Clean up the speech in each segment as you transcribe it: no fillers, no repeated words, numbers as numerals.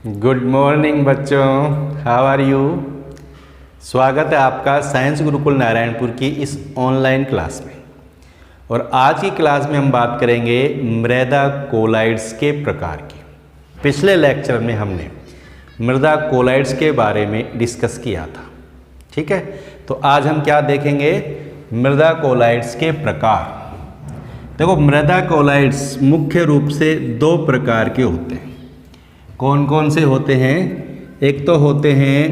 Good morning बच्चों, how are you. स्वागत है आपका साइंस गुरुकुल नारायणपुर की इस ऑनलाइन क्लास में। और आज की क्लास में हम बात करेंगे मृदा कोलाइड्स के प्रकार की। पिछले लेक्चर में हमने मृदा कोलाइड्स के बारे में डिस्कस किया था, ठीक है। तो आज हम क्या देखेंगे, मृदा कोलाइड्स के प्रकार। देखो, मृदा कोलाइड्स मुख्य रूप से दो प्रकार के होते हैं। कौन कौन से होते हैं? एक तो होते हैं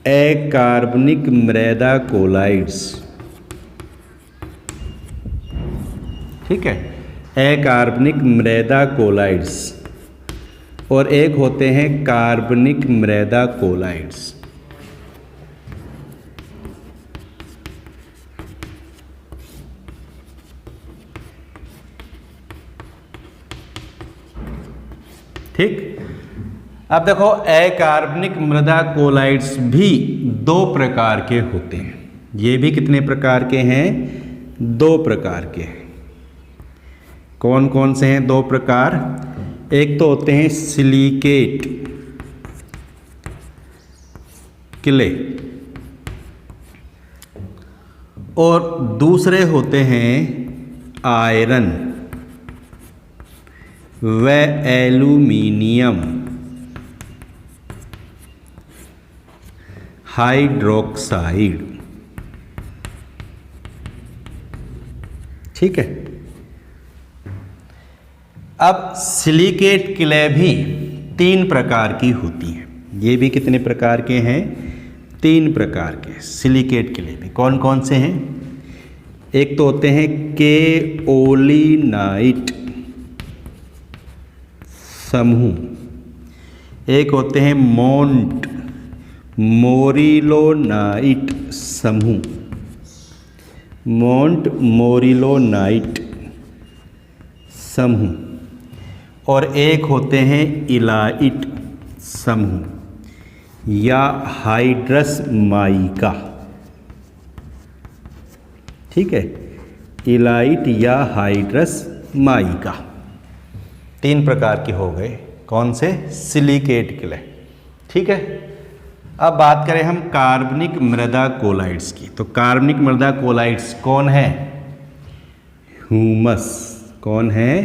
अकार्बनिक मृदा कोलाइड्स, ठीक है, अकार्बनिक मृदा कोलाइड्स, और एक होते हैं कार्बनिक मृदा कोलाइड्स। ठीक। अब देखो, अकार्बनिक मृदा कोलाइड्स भी दो प्रकार के होते हैं। ये भी कितने प्रकार के हैं? दो प्रकार के हैं। कौन कौन से हैं दो प्रकार? एक तो होते हैं सिलिकेट क्ले और दूसरे होते हैं आयरन व एल्यूमिनियम हाइड्रोक्साइड, ठीक है। अब सिलिकेट क्ले भी तीन प्रकार की होती हैं। ये भी कितने प्रकार के हैं? तीन प्रकार के सिलिकेट क्ले भी। कौन कौन से हैं? एक तो होते हैं केओलिनाइट समूह, एक होते हैं मोरिलोनाइट समूह, मोरिलोनाइट समूह, और एक होते हैं इलाइट समूह या हाइड्रस माइका, ठीक है, इलाइट या हाइड्रस माइका। तीन प्रकार के हो गए। कौन से? सिलिकेट क्ले, ठीक है। अब बात करें हम कार्बनिक मृदा कोलाइड्स की। तो कार्बनिक मृदा कोलाइड्स कौन है? ह्यूमस। कौन है?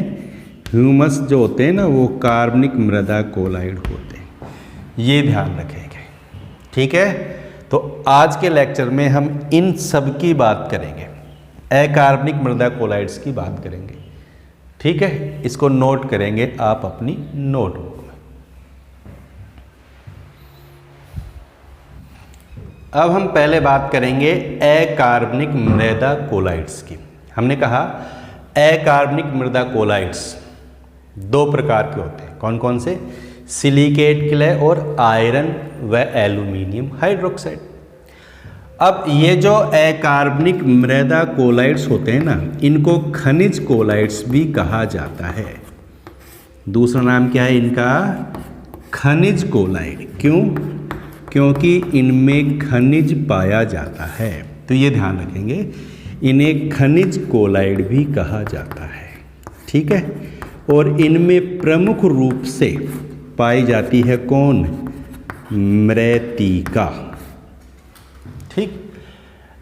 ह्यूमस जो होते हैं ना, वो कार्बनिक मृदा कोलाइड होते हैं। ये ध्यान रखेंगे, ठीक है। तो आज के लेक्चर में हम इन सब की बात करेंगे, अकार्बनिक मृदा कोलाइड्स की बात करेंगे, ठीक है। इसको नोट करेंगे आप अपनी नोटबुक में। अब हम पहले बात करेंगे अकार्बनिक मृदा कोलाइड्स की। हमने कहा अकार्बनिक मृदा कोलाइड्स दो प्रकार के होते हैं। कौन कौन से? सिलिकेट क्ले और आयरन व एल्यूमिनियम हाइड्रोक्साइड। अब ये जो अकार्बनिक मृदा कोलाइड्स होते हैं ना, इनको खनिज कोलाइड्स भी कहा जाता है। दूसरा नाम क्या है इनका? खनिज कोलाइड। क्यों? क्योंकि इनमें खनिज पाया जाता है। तो ये ध्यान रखेंगे, इन्हें खनिज कोलाइड भी कहा जाता है, ठीक है। और इनमें प्रमुख रूप से पाई जाती है कौन? मृत्तिका, ठीक।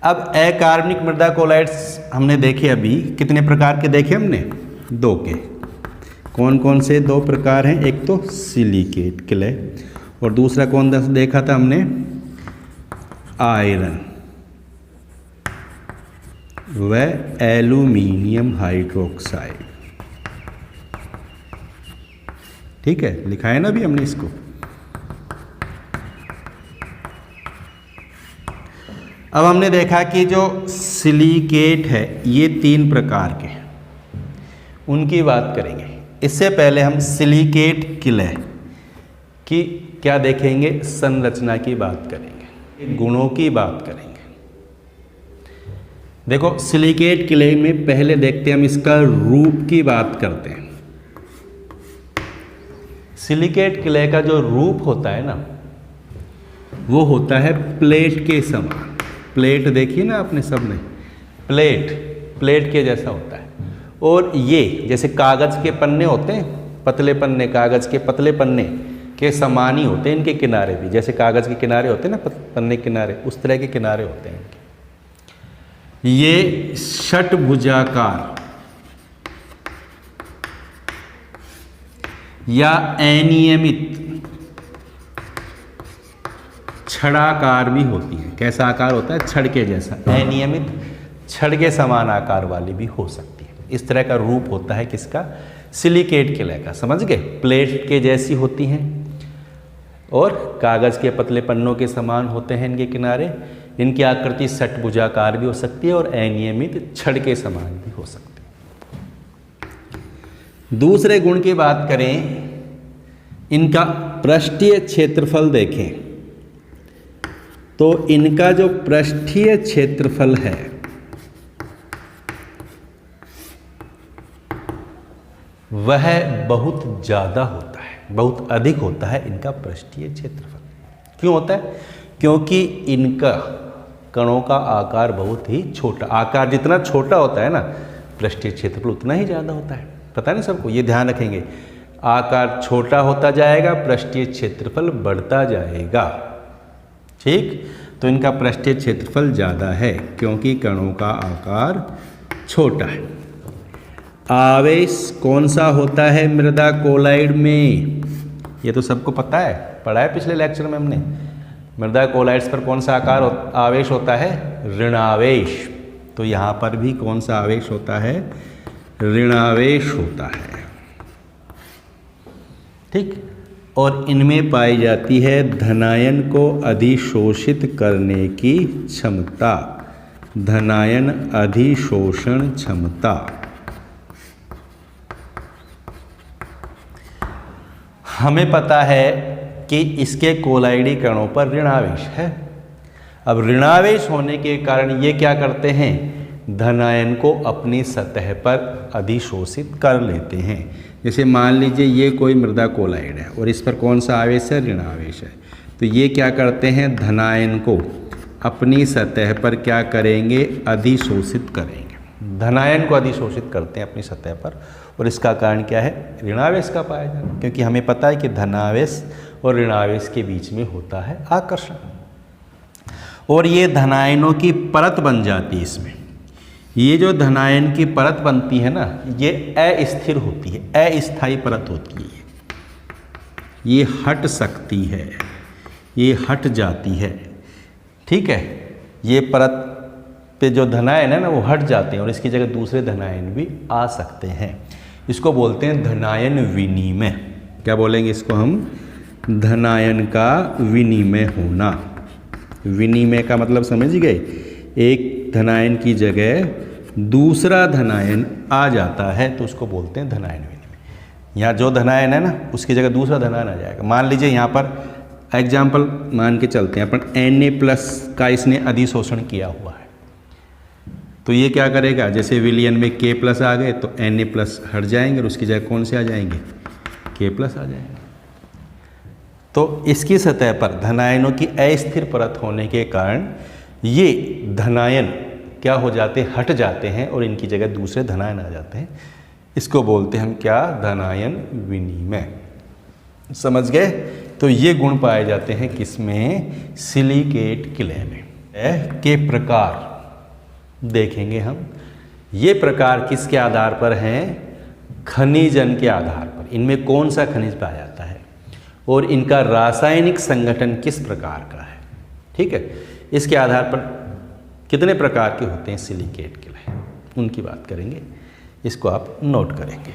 अब अकार्बनिक मृदा कोलाइड्स हमने देखे, अभी कितने प्रकार के देखे हमने? दो के। कौन कौन से दो प्रकार हैं? एक तो सिलिकेट क्ले और दूसरा कौन देखा था हमने? आयरन व एल्यूमिनियम हाइड्रोक्साइड, ठीक है। लिखा है ना अभी हमने इसको। अब हमने देखा कि जो सिलिकेट है ये तीन प्रकार के हैं, उनकी बात करेंगे। इससे पहले हम सिलिकेट क्ले की क्या देखेंगे? संरचना की बात करेंगे, गुणों की बात करेंगे। देखो, सिलिकेट क्ले में पहले देखते हैं हम इसका रूप की बात करते हैं। सिलिकेट क्ले का जो रूप होता है ना, वो होता है प्लेट के समान। प्लेट देखिए ना आपने सबने, प्लेट के जैसा होता है। और ये जैसे कागज़ के पन्ने होते हैं, पतले पन्ने, कागज़ के पतले पन्ने, के समान ही होते हैं इनके किनारे भी, जैसे कागज़ के किनारे होते हैं ना, पन्ने के किनारे, उस तरह के किनारे होते हैं इनके। ये षटभुजाकार या अनियमित छड़ाकार भी होती है। कैसा आकार होता है? छड़ के जैसा। अनियमित छड़ के समान आकार वाली भी हो सकती है। इस तरह का रूप होता है किसका? सिलिकेट क्ले का। समझ गए? प्लेट के जैसी होती हैं और कागज़ के पतले पन्नों के समान होते हैं इनके किनारे। इनकी आकृति षटभुजाकार भी हो सकती है और अनियमित छड़ के समान भी हो सकती है। दूसरे गुण की बात करें, इनका पृष्ठीय क्षेत्रफल देखें तो इनका जो पृष्ठीय क्षेत्रफल है वह बहुत ज़्यादा होता है, बहुत अधिक होता है इनका पृष्ठीय क्षेत्रफल। क्यों होता है? क्योंकि इनका कणों का आकार बहुत ही छोटा, आकार जितना छोटा होता है ना, पृष्ठीय क्षेत्रफल उतना ही ज़्यादा होता है। पता नहीं सबको? ये ध्यान रखेंगे, आकार छोटा होता जाएगा, पृष्ठीय क्षेत्रफल बढ़ता जाएगा। ठीक, तो इनका पृष्ठीय क्षेत्रफल ज़्यादा है क्योंकि कणों का आकार छोटा है। आवेश कौन सा होता है मृदा कोलाइड में? ये तो सबको पता है, पढ़ा है पिछले लेक्चर में हमने। मृदा कोलाइड्स पर कौन सा आवेश होता है? ऋणावेश। तो यहाँ पर भी कौन सा आवेश होता है? ऋणावेश होता है। ठीक, और इनमें पाई जाती है धनायन को अधिशोषित करने की क्षमता। धनायन अधिशोषण क्षमता। हमें पता है कि इसके कोलाइडी कणों पर ऋणावेश है। अब ऋणावेश होने के कारण ये क्या करते हैं? धनायन को अपनी सतह पर अधिशोषित कर लेते हैं। जैसे मान लीजिए ये कोई मृदा कोलाइड है और इस पर कौन सा आवेश है? ऋणावेश है। तो ये क्या करते हैं? धनायन को अपनी सतह पर क्या करेंगे? अधिशोषित करेंगे। धनायन को अधिशोषित करते हैं अपनी सतह पर, और इसका कारण क्या है? ऋणावेश का पाया जाना। क्योंकि हमें पता है कि धनावेश और ऋणावेश के बीच में होता है आकर्षण, और ये धनायनों की परत बन जाती है इसमें। ये जो धनायन की परत बनती है ना, ये अस्थिर होती है, अस्थायी परत होती है। ये हट सकती है, ये हट जाती है। ठीक है, ये परत पे जो धनायन है ना वो हट जाते हैं और इसकी जगह दूसरे धनायन भी आ सकते हैं। इसको बोलते हैं धनायन विनिमय। क्या बोलेंगे इसको हम? धनायन का विनिमय होना। विनिमय का मतलब समझ गए? एक धनायन की जगह दूसरा धनायन आ जाता है तो उसको बोलते हैं धनायन विनिमय। यहाँ जो धनायन है ना उसकी जगह दूसरा धनायन आ जाएगा। मान लीजिए यहाँ पर एग्जाम्पल मान के चलते हैं अपन, Na+ का इसने अधिशोषण किया हुआ है, तो ये क्या करेगा? जैसे विलयन में K+ आ गए तो Na+ हट जाएंगे और उसकी जगह कौन से आ जाएंगे? K+ आ जाएंगे। तो इसकी सतह पर धनायनों की अस्थिर परत होने के कारण ये धनायन क्या हो जाते हैं? हट जाते हैं और इनकी जगह दूसरे धनायन आ जाते हैं। इसको बोलते हैं हम क्या? धनायन विनिमय। समझ गए? तो ये गुण पाए जाते हैं किसमें? सिलिकेट क्ले में। के प्रकार देखेंगे हम। ये प्रकार किसके आधार पर हैं? खनिजन के आधार पर। इनमें कौन सा खनिज पाया जाता है और इनका रासायनिक संगठन किस प्रकार का है। ठीक है, इसके आधार पर कितने प्रकार के होते हैं सिलिकेट क्ले, उनकी बात करेंगे। इसको आप नोट करेंगे।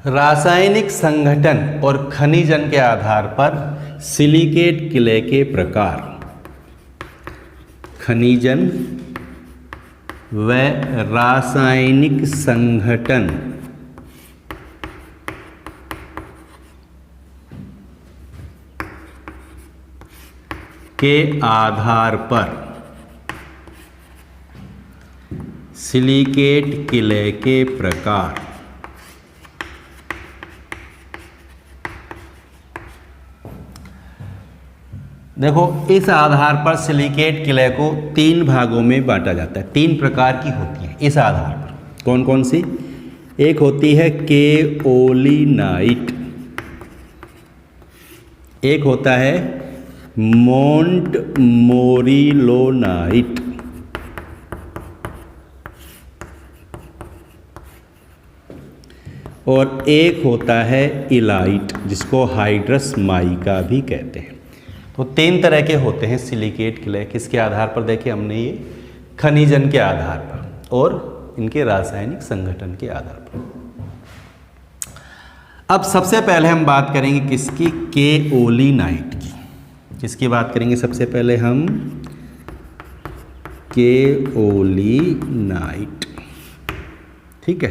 रासायनिक संगठन और खनिजन के आधार पर सिलिकेट क्ले के प्रकार। खनिजन व रासायनिक संगठन के आधार पर सिलिकेट क्ले के प्रकार। देखो, इस आधार पर सिलिकेट क्ले को 3 भागों में बांटा जाता है। 3 प्रकार की होती हैं इस आधार पर। कौन कौन सी? एक होती है केओलिनाइट, एक होता है मोंटमोरिलोनाइट, और एक होता है इलाइट, जिसको हाइड्रस माइका भी कहते हैं। तो 3 तरह के होते हैं सिलिकेट क्ले। किसके आधार पर देखे हमने? ये खनिजन के आधार पर और इनके रासायनिक संगठन के आधार पर। अब सबसे पहले हम बात करेंगे किसकी? केओलिनाइट की। किसकी बात करेंगे सबसे पहले हम? केओलिनाइट। ठीक है,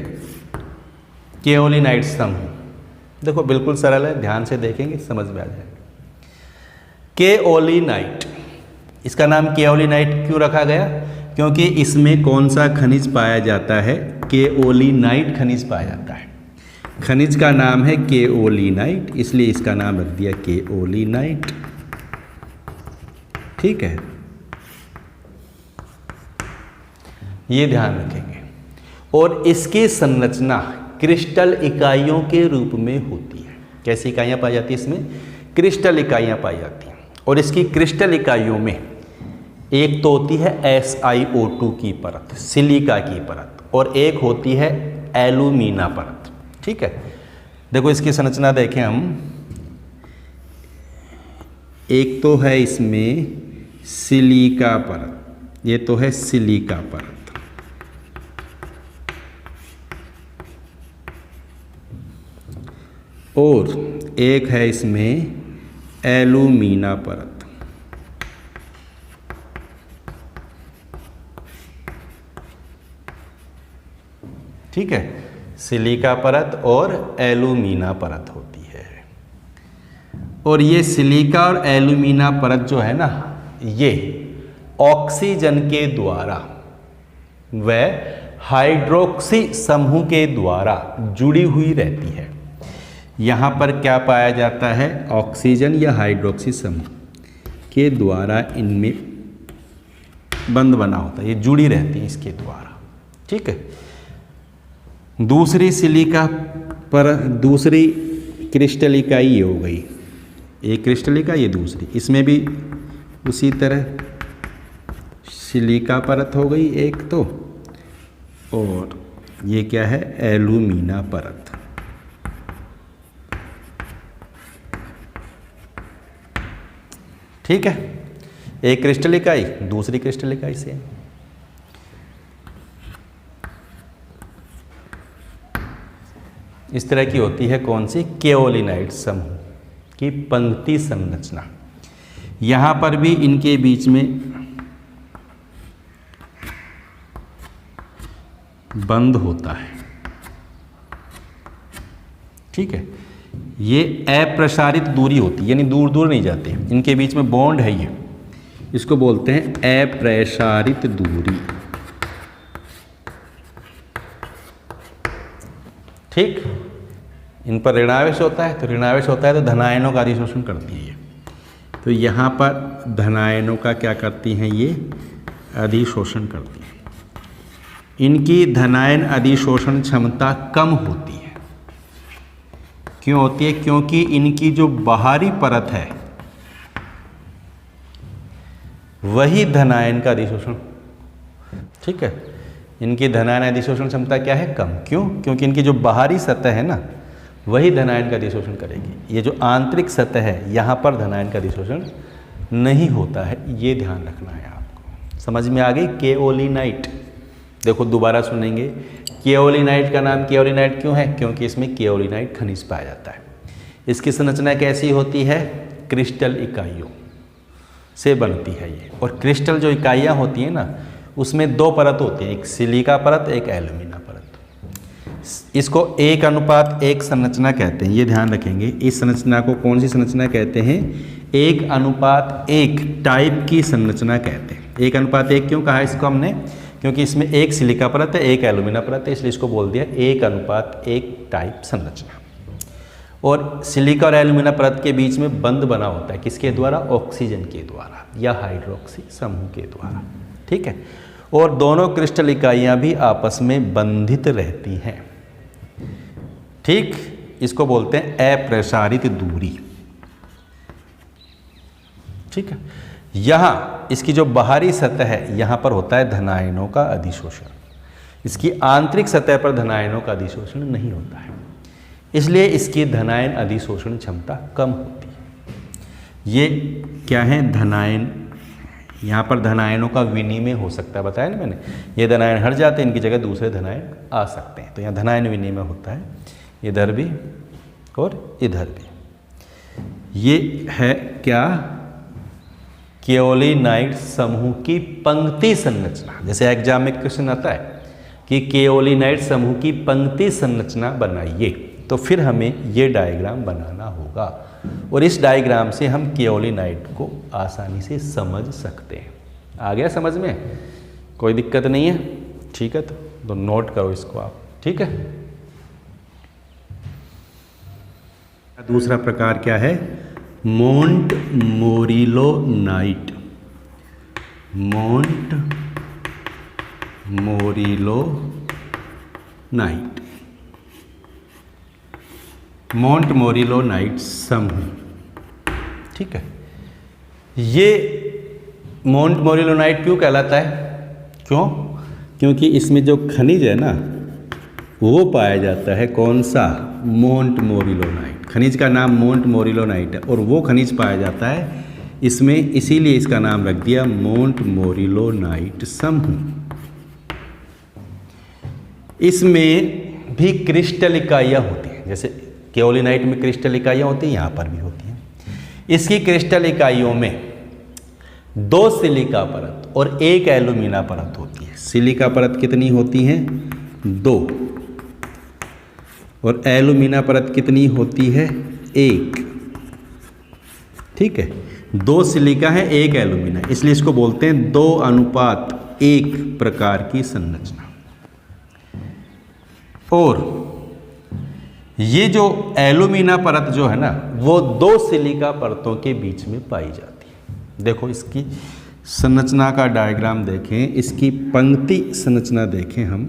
केओलिनाइट समूह। देखो बिल्कुल सरल है, ध्यान से देखेंगे समझ में आ जाएगा। केओलिनाइट, इसका नाम केओलिनाइट क्यों रखा गया? क्योंकि इसमें कौन सा खनिज पाया जाता है? केओलिनाइट खनिज पाया जाता है। खनिज का नाम है केओलिनाइट, इसलिए इसका नाम रख दिया केओलिनाइट। ठीक है, ये ध्यान रखेंगे। और इसकी संरचना क्रिस्टल इकाइयों के रूप में होती है। कैसी इकाइयाँ पाई जाती हैं इसमें? क्रिस्टल इकाइयाँ पाई जाती हैं। और इसकी क्रिस्टल इकाइयों में एक तो होती है SiO2 की परत, सिलिका की परत, और एक होती है एल्यूमिना परत। ठीक है, देखो इसकी संरचना देखें हम। एक तो है इसमें सिलिका परत, ये तो है सिलिका परत, और एक है इसमें एल्यूमिना परत। ठीक है, सिलिका परत और एल्यूमिना परत होती है। और ये सिलिका और एल्यूमिना परत जो है ना, ये ऑक्सीजन के द्वारा व हाइड्रोक्सी समूह के द्वारा जुड़ी हुई रहती है। यहाँ पर क्या पाया जाता है? ऑक्सीजन या हाइड्रोक्सी समूह के द्वारा इनमें बंध बना होता है, ये जुड़ी रहती है इसके द्वारा। ठीक है, दूसरी सिलिका पर दूसरी क्रिस्टल इकाई ये हो गई, एक क्रिस्टल इकाई, ये दूसरी, इसमें भी उसी तरह सिलिका परत हो गई एक तो, और ये क्या है? एल्यूमिना परत। ठीक है, एक क्रिस्टल इकाई दूसरी क्रिस्टल इकाई से। इस तरह की होती है कौन सी? केओलिनाइट समूह की पंक्ति संरचना। यहां पर भी इनके बीच में बंध होता है। ठीक है, ये अप्रसारित दूरी होती है, यानी दूर दूर नहीं जाते, इनके बीच में बॉन्ड है ये, इसको बोलते हैं अप्रसारित दूरी। ठीक, इन पर ऋणावेश होता है, तो ऋणावेश होता है तो धनायनों का अधिशोषण करती है ये। तो यहाँ पर धनायनों का क्या करती हैं? ये अधिशोषण करती हैं। इनकी धनायन अधिशोषण क्षमता कम होती है। क्यों होती है? क्योंकि इनकी जो बाहरी परत है वही धनायन का अधिशोषण। ठीक है, इनकी धनायन अधिशोषण क्षमता क्या है? कम। क्यों? क्योंकि इनकी जो बाहरी सतह है ना, वही धनायन का अधिशोषण करेगी। ये जो आंतरिक सतह है, यहाँ पर धनायन का अधिशोषण नहीं होता है, ये ध्यान रखना है आपको। समझ में आ गई? केओलिनाइट। देखो दोबारा सुनेंगे, केओलिनाइट का नाम केओलिनाइट क्यों है? क्योंकि इसमें केओलिनाइट खनिज पाया जाता है। इसकी संरचना कैसी होती है? क्रिस्टल इकाइयों से बनती है ये। और क्रिस्टल जो इकाइयाँ होती हैं ना, उसमें 2 परत होती हैं, एक सिलिका परत, एक एल्यूमिना परत। इसको 1:1 संरचना कहते हैं, ये ध्यान रखेंगे। इस संरचना को कौन सी संरचना कहते हैं? 1:1 टाइप की संरचना कहते हैं। 1:1 क्यों कहा इसको हमने? क्योंकि इसमें एक सिलिका परत है, एक एल्यूमिना परत है, इसलिए इसको बोल दिया 1:1 टाइप संरचना। और सिलिका और एल्यूमिना परत के बीच में बंध बना होता है, किसके द्वारा? ऑक्सीजन के द्वारा या हाइड्रोक्सी समूह के द्वारा। ठीक है, और दोनों क्रिस्टल इकाइयाँ भी आपस में बंधित रहती हैं। ठीक, इसको बोलते हैं अप्रसारित दूरी। ठीक है, यहाँ इसकी जो बाहरी सतह है यहाँ पर होता है धनायनों का अधिशोषण, इसकी आंतरिक सतह पर धनायनों का अधिशोषण नहीं होता है, इसलिए इसकी धनायन अधिशोषण क्षमता कम होती है। ये क्या है, धनायन, यहाँ पर धनायनों का विनिमय हो सकता है, बताया ना मैंने, ये धनायन हट जाते हैं, इनकी जगह दूसरे धनायन आ सकते हैं, तो यहाँ धनायन विनिमय होता है, इधर भी और इधर भी। ये है क्या, केओलिनाइट समूह की पंक्ति संरचना। जैसे एग्जाम में क्वेश्चन आता है कि केओलिनाइट समूह की पंक्ति संरचना बनाइए, तो फिर हमें ये डायग्राम बनाना होगा, और इस डायग्राम से हम केओलिनाइट को आसानी से समझ सकते हैं। आ गया समझ में, कोई दिक्कत नहीं है? ठीक है, तो नोट करो इसको आप। ठीक है, दूसरा प्रकार क्या है, मोंट मोरिलोनाइट। मोंट मोरिलोनाइट, मोंट मोरिलोनाइट समूह। ठीक है, ये मोंट मोरिलोनाइट क्यों कहलाता है? क्यों? क्योंकि इसमें जो खनिज है ना वो पाया जाता है, कौन सा, मोंट मोरिलोनाइट। खनिज का नाम मोंट मोरिलोनाइट है और वो खनिज पाया जाता है इसमें, इसीलिए इसका नाम रख दिया मोंट मोरिलोनाइट समूह। इसमें भी क्रिस्टल इकाइयाँ होती हैं, जैसे केओलिनाइट में क्रिस्टल इकाइयाँ होती हैं, यहाँ पर भी होती हैं। इसकी क्रिस्टल इकाइयों में 2 सिलिका परत और 1 एल्यूमिना परत होती है। सिलिका परत कितनी होती हैं? 2, और एल्यूमिना परत कितनी होती है? 1। ठीक है, 2 सिलिका है, 1 एल्यूमिना, इसलिए इसको बोलते हैं 2:1 प्रकार की संरचना। और ये जो एल्यूमिना परत जो है ना वो 2 सिलिका परतों के बीच में पाई जाती है। देखो इसकी संरचना का डायग्राम देखें, इसकी पंक्ति संरचना देखें हम।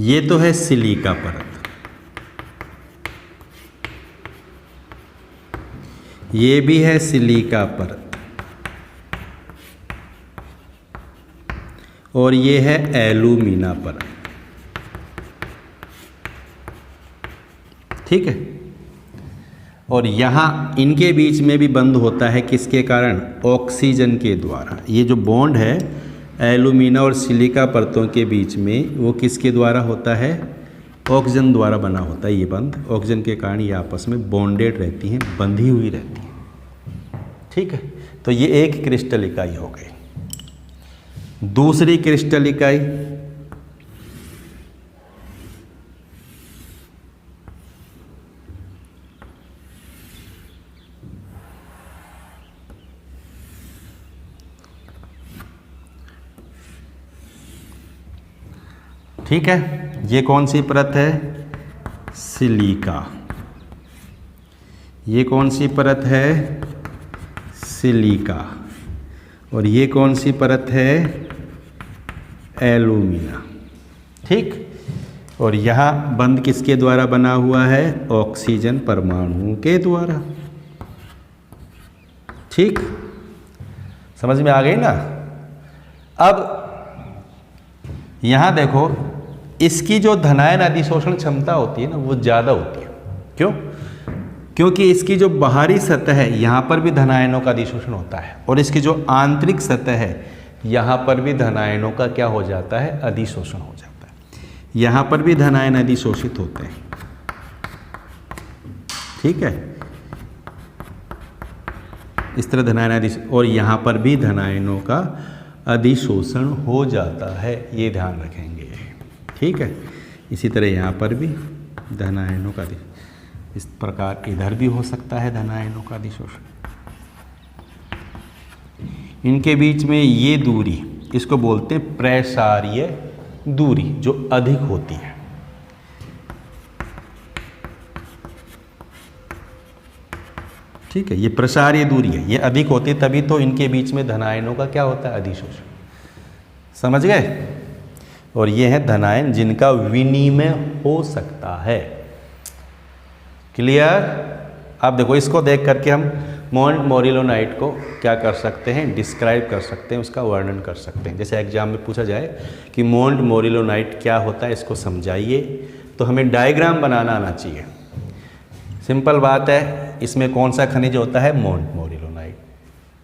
ये तो है सिलिका परत, ये भी है सिलिका परत, और ये है एल्यूमिना परत। ठीक है, और यहाँ इनके बीच में भी बंद होता है, किसके कारण? ऑक्सीजन के द्वारा। ये जो बॉन्ड है एल्यूमिना और सिलिका परतों के बीच में, वो किसके द्वारा होता है? ऑक्सीजन द्वारा बना होता है ये बंध। ऑक्सीजन के कारण ये आपस में बॉन्डेड रहती हैं, बंधी हुई रहती हैं। ठीक है, तो ये एक क्रिस्टल इकाई हो गई। दूसरी क्रिस्टल इकाई ठीक है, ये कौन सी परत है? सिलिका। ये कौन सी परत है? सिलिका। और ये कौन सी परत है? एल्यूमिना। ठीक, और यहाँ बंध किसके द्वारा बना हुआ है? ऑक्सीजन परमाणुओं के द्वारा। ठीक, समझ में आ गई ना? अब यहाँ देखो, इसकी जो धनायन अधिशोषण क्षमता होती है ना वो ज़्यादा होती है। क्यों? क्योंकि इसकी जो बाहरी सतह है यहाँ पर भी धनायनों का अधिशोषण होता है, और इसकी जो आंतरिक सतह है यहाँ पर भी धनायनों का क्या हो जाता है? अधिशोषण हो जाता है। यहाँ पर भी धनायन अधिशोषित होते हैं। ठीक है, इस तरह धनायन और यहाँ पर भी धनायनों का अधिशोषण हो जाता है, ये ध्यान रखेंगे। ठीक है, इसी तरह यहाँ पर भी धनायनों का इस प्रकार इधर भी हो सकता है धनायनों का अधिशोषण। इनके बीच में ये दूरी, इसको बोलते हैं प्रसारीय दूरी, जो अधिक होती है। ठीक है, ये प्रसार्य दूरी है, ये अधिक होती तभी तो इनके बीच में धन आयनों का क्या होता है, अधिशोषण। समझ गए। और ये हैं धन आयन जिनका विनिमय हो सकता है। क्लियर। अब देखो, इसको देख करके हम मोंट मोरिलोनाइट को क्या कर सकते हैं, डिस्क्राइब कर सकते हैं, उसका वर्णन कर सकते हैं। जैसे एग्जाम में पूछा जाए कि मोंट मोरिलोनाइट क्या होता है, इसको समझाइए, तो हमें डायग्राम बनाना आना चाहिए। सिंपल बात है, इसमें कौन सा खनिज होता है, मोंट मोरिलोनाइट।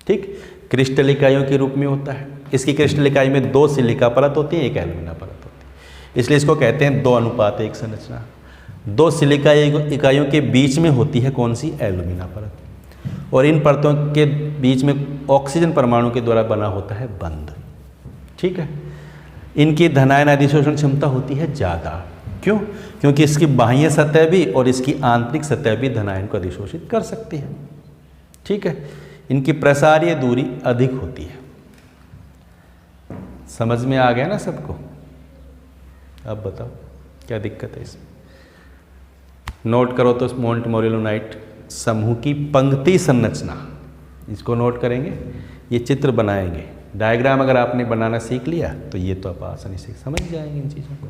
ठीक, क्रिस्टल इकाइयों के रूप में होता है। इसकी क्रिस्टल इकाई में 2 सिलिका परत होती है, 1 एल्यूमिना परत होती है, इसलिए इसको कहते हैं 2:1 संरचना। 2 सिलिका इकाइयों के बीच में होती है कौन सी, एल्यूमिना परत, और इन परतों के बीच में ऑक्सीजन परमाणु के द्वारा बना होता है बंध। ठीक है, इनकी धनायन अधिशोषण क्षमता होती है ज़्यादा। क्यों? क्योंकि इसकी बाह्य सतह भी और इसकी आंतरिक सतह भी धनायन को अधिशोषित कर सकती है। ठीक है, इनकी प्रसारीय दूरी अधिक होती है। समझ में आ गया ना सबको। अब बताओ क्या दिक्कत है इसमें। नोट करो तो मोंट मोरिलोनाइट समूह की पंक्ति संरचना, इसको नोट करेंगे, ये चित्र बनाएंगे। डायग्राम अगर आपने बनाना सीख लिया तो ये तो आप आसानी से समझ जाएंगे इन चीज़ों को।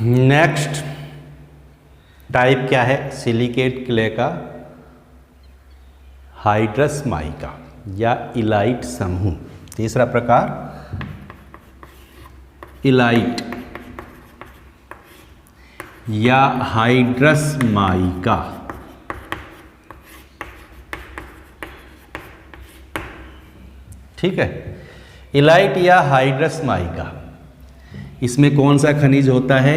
नेक्स्ट टाइप क्या है, सिलिकेट क्ले का हाइड्रस माइका या इलाइट समूह। तीसरा प्रकार इलाइट या हाइड्रस माइका। ठीक है, इलाइट या हाइड्रस माइका, इसमें कौन सा खनिज होता है,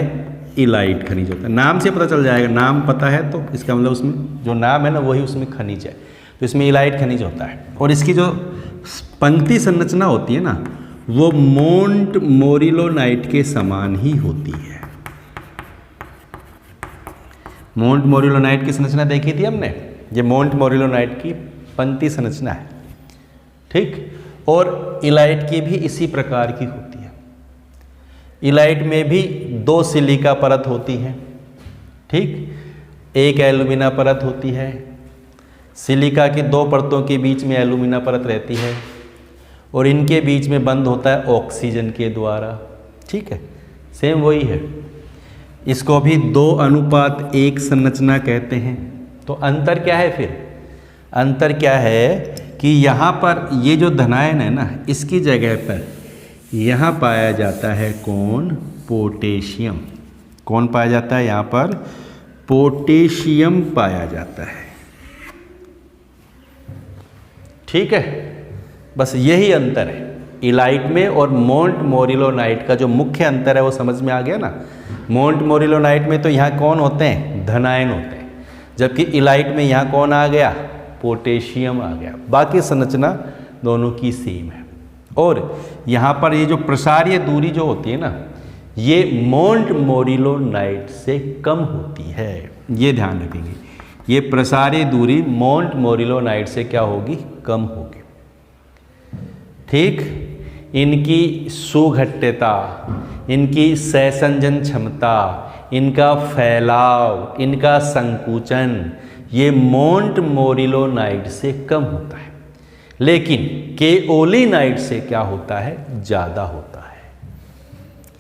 इलाइट खनिज होता है। नाम से पता चल जाएगा, नाम पता है तो इसका मतलब उसमें जो नाम है ना वही उसमें खनिज है, तो इसमें इलाइट खनिज होता है। और इसकी जो पंक्ति संरचना होती है ना वो मोंट मोरिलोनाइट के समान ही होती है। मोंट मोरिलोनाइट की संरचना देखी थी हमने, ये मोंट मोरिलोनाइट की पंक्ति संरचना है। ठीक, और इलाइट की भी इसी प्रकार की होती है। इलाइट में भी 2 सिलिका परत होती हैं। ठीक, 1 एल्यूमिना परत होती है। सिलिका की 2 परतों के बीच में एल्यूमिना परत रहती है और इनके बीच में बंद होता है ऑक्सीजन के द्वारा। ठीक है, सेम वही है। इसको भी 2:1 संरचना कहते हैं। तो अंतर क्या है फिर, अंतर क्या है कि यहाँ पर ये जो धनायन है ना, इसकी जगह पर यहाँ पाया जाता है कौन, पोटेशियम। कौन पाया जाता है यहाँ पर, पोटेशियम पाया जाता है। ठीक है, बस यही अंतर है इलाइट में और मोंट मोरिलोनाइट का। जो मुख्य अंतर है वो समझ में आ गया ना। मोंट मोरिलोनाइट में तो यहाँ कौन होते हैं, धनायन होते हैं, जबकि इलाइट में यहाँ कौन आ गया, पोटेशियम आ गया। बाकी संरचना दोनों की सेम है। और यहाँ पर ये जो प्रसारीय दूरी जो होती है ना, ये मोंट मोरिलोनाइट से कम होती है। ये ध्यान रखेंगे, ये प्रसारीय दूरी मोंट मोरिलोनाइट से क्या होगी, कम होगी। ठीक, इनकी सुघट्यता, इनकी सहसंजन क्षमता, इनका फैलाव, इनका संकुचन, ये मोंट मोरिलोनाइट से कम होता है, लेकिन केओलिनाइट से क्या होता है, ज़्यादा होता है।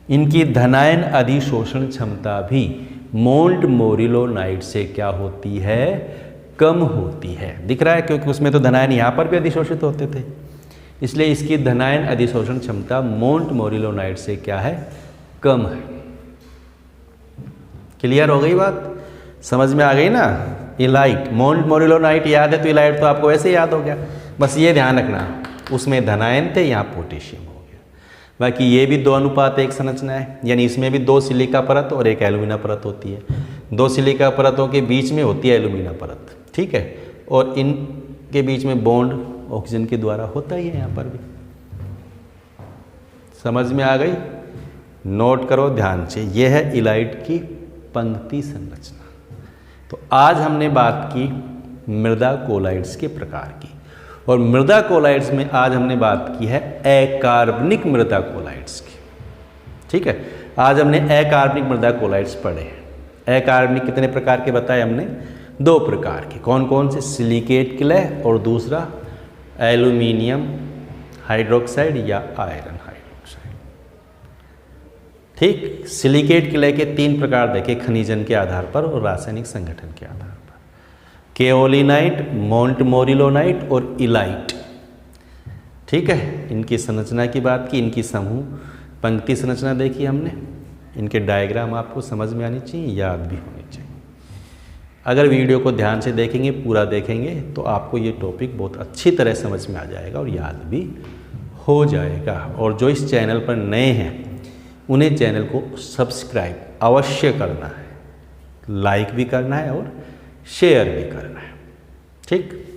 इनकी धनायन अधिशोषण क्षमता भी मोंट मोरिलोनाइट से क्या होती है, कम होती है। दिख रहा है, क्योंकि उसमें तो धनायन यहाँ पर भी अधिशोषित होते थे, इसलिए इसकी धनायन अधिशोषण क्षमता मोंट मोरिलोनाइट से क्या है, कम है। क्लियर हो गई बात, समझ में आ गई ना। इलाइट, मोंट मोरिलोनाइट याद है तो इलाइट तो आपको वैसे याद हो गया। बस ये ध्यान रखना, उसमें धनायन थे, यहाँ पोटेशियम हो गया। बाकी ये भी 2:1 संरचना है, यानी इसमें भी 2 सिलिका परत और 1 एल्यूमिना परत होती है। 2 सिलिका परतों के बीच में होती है एल्यूमिना परत। ठीक है, और इनके बीच में बॉन्ड ऑक्सीजन के द्वारा होता ही है। यहाँ पर भी समझ में आ गई, नोट करो ध्यान से। यह है इलाइट की पंक्ति संरचना। तो आज हमने बात की मृदा कोलाइड्स के प्रकार की, और मृदा कोलाइड्स में आज हमने बात की है अकार्बनिक मृदा कोलाइड्स की। ठीक है, आज हमने अकार्बनिक मृदा कोलाइड्स पढ़े हैं। अकार्बनिक कितने प्रकार के बताए हमने? 2 प्रकार के। कौन कौन से? सिलिकेट क्ले और दूसरा एल्यूमिनियम हाइड्रोक्साइड या आयरन हाइड्रोक्साइड। ठीक, सिलिकेट क्ले के 3 प्रकार देखे खनिजन के आधार पर और रासायनिक संगठन के आधार पर, केओलिनाइट, मोंटमोरिलोनाइट और इलाइट। ठीक है, इनकी संरचना की बात की, इनकी समूह पंक्ति संरचना देखी हमने, इनके डायग्राम आपको समझ में आनी चाहिए, याद भी होनी चाहिए। अगर वीडियो को ध्यान से देखेंगे, पूरा देखेंगे, तो आपको ये टॉपिक बहुत अच्छी तरह समझ में आ जाएगा और याद भी हो जाएगा। और जो इस चैनल पर नए हैं उन्हें चैनल को सब्सक्राइब अवश्य करना है, लाइक भी करना है और शेयर भी करना है। ठीक।